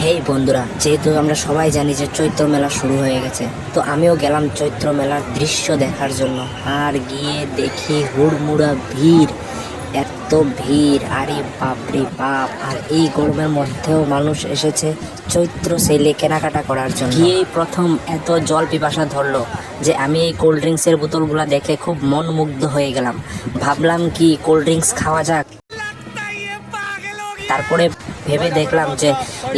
হেই বন্ধুরা, যেহেতু আমরা সবাই জানি যে চৈত্র মেলা শুরু হয়ে গেছে, তো আমিও গেলাম চৈত্র মেলার দৃশ্য দেখার জন্য। আর গিয়ে দেখি হুড়মুড়া ভিড়, এত ভিড়, আরে বাপরে বাপ। আর এই গরমের মধ্যেও মানুষ এসেছে চৈত্র সেলে কেনাকাটা করার জন্য। গিয়েই প্রথম এত জল পিপাসা ধরলো যে আমি এই কোল্ড ড্রিঙ্কসের বোতলগুলো দেখে খুব মন মুগ্ধ হয়ে গেলাম। ভাবলাম কি কোল্ড ড্রিঙ্কস খাওয়া যাক। তারপরে ভেবে দেখলাম যে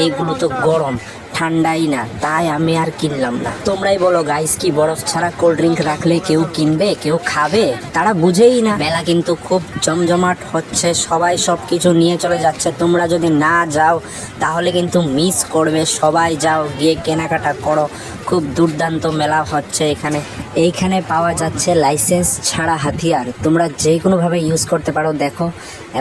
এইগুলো তো গরম, ঠান্ডাই না, তাই আমি আর কিনলাম না। তোমরাই বলো গাইস, কি বরফ ছাড়া কোল্ড ড্রিঙ্ক রাখলে কেউ কিনবে, কেউ খাবে? তারা বুঝেই না। মেলা কিন্তু খুব জমজমাট হচ্ছে, সবাই সব কিছু নিয়ে চলে যাচ্ছে। তোমরা যদি না যাও তাহলে কিন্তু মিস করবে। সবাই যাও, গিয়ে কেনাকাটা করো। খুব দুর্দান্ত মেলা হচ্ছে এখানে। এইখানে পাওয়া যাচ্ছে লাইসেন্স ছাড়া হাতিয়ার, তোমরা যে কোনোভাবে ইউজ করতে পারো, দেখো,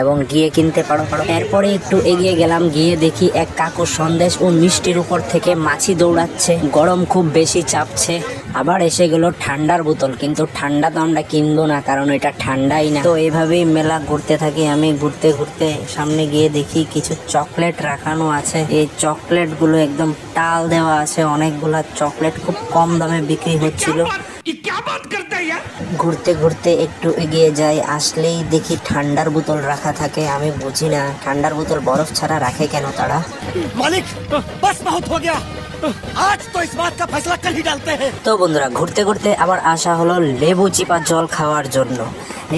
এবং গিয়ে কিনতে পারো। এরপরে একটু এগিয়ে গেলাম, গিয়ে দেখি এক কাকু সন্দেশ ও মিষ্টির উপর থেকে মাছি দৌড়াচ্ছে। গরম খুব বেশি চাপছে। আবার এসে গেল ঠান্ডার বোতল, কিন্তু ঠান্ডা তো আমরা কিনবো না, কারণ এটা ঠান্ডাই না। তো এইভাবেই মেলা ঘুরতে থাকি আমি। ঘুরতে ঘুরতে সামনে গিয়ে দেখি কিছু চকলেট রাখানো আছে। এই চকলেটগুলো একদম টাল দেওয়া আছে, অনেকগুলা চকলেট খুব কম দামে বিক্রি হচ্ছিল। ঘুরতে ঘুরতে একটু এগিয়ে যাই, আসলেই দেখি ঠান্ডার বোতল রাখা থাকে। আমি বুঝি না ঠান্ডার বোতল বরফ ছাড়া রাখে কেন তারা। मालिक बस बहुत हो गया, आज तो इस बात का फैसला कल ही डालते हैं। তো বন্ধুরা, ঘুরতে ঘুরতে আবার আসা হলো লেবু চিপা জল খাওয়ার জন্য।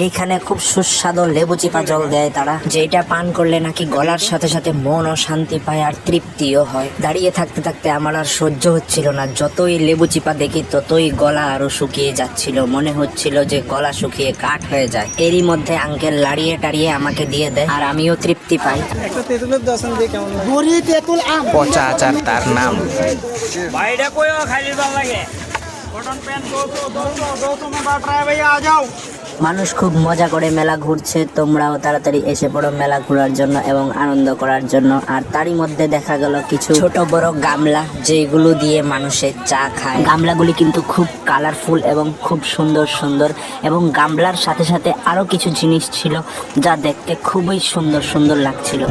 এইখানে খুব সুস্বাদু লেবু চিপা জল দেয় তারা, যেটা পান করলে নাকি গলার সাথে সাথে মনও শান্তি পায় আর তৃপ্তিও হয়। দাঁড়িয়ে থাকতে থাকতে আমার আর সহ্য হচ্ছিল না। যতই লেবু চিপা দেখি ততই গলা আরো শুকিয়ে যাচ্ছিল। মনে হচ্ছিল যে গলা শুকিয়ে কাঠ হয়ে যায়। এরই মধ্যে আঙ্কেল লাড়িয়ে টাড়িয়ে আমাকে দিয়ে দেয়, আর আমিও তৃপ্তি পাই। পচা আচার তার নাম। भाईडा कोई खाली बाल लगे कॉटन पैंट 200 में बांट रहा है भैया, आ जाओ। মানুষ খুব মজা করে মেলা ঘুরছে। তোমরাও তাড়াতাড়ি এসে পড়ো মেলা ঘোরার জন্য এবং আনন্দ করার জন্য। আর তারই মধ্যে দেখা গেল কিছু ছোট বড় গামলা, যেগুলো দিয়ে মানুষের চা খায়। গামলাগুলি কিন্তু খুব কালারফুল এবং খুব সুন্দর সুন্দর, এবং গামলার সাথে সাথে আরো কিছু জিনিস ছিল যা দেখতে খুবই সুন্দর সুন্দর লাগছিল।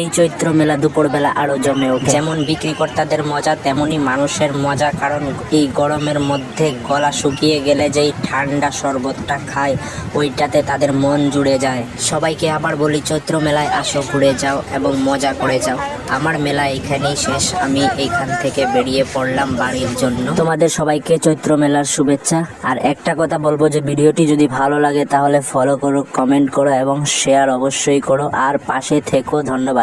এই চৈত্র মেলা দুপুরবেলা আরো জমে ওঠে। যেমন বিক্রিকর্তাদের মজা, তেমনি মানুষের মজা। কারণ এই গরমের মধ্যে গলা শুকিয়ে গেলে যেই ঠান্ডা শরবতটা খায়, ওইটাতে তাদের মন জুড়ে যায়। সবাইকে আবার বলি, চৈত্র মেলায় আসো, ঘুরে যাও এবং মজা করে যাও। আমার মেলা এখানেই শেষ। আমি এইখান থেকে বেরিয়ে পড়লাম বাড়ির জন্য। তোমাদের সবাইকে চৈত্র মেলার শুভেচ্ছা। আর একটা কথা বলবো যে ভিডিওটি যদি ভালো লাগে তাহলে ফলো করো, কমেন্ট করো এবং শেয়ার অবশ্যই করো। আর পাশে থেকো। ধন্যবাদ।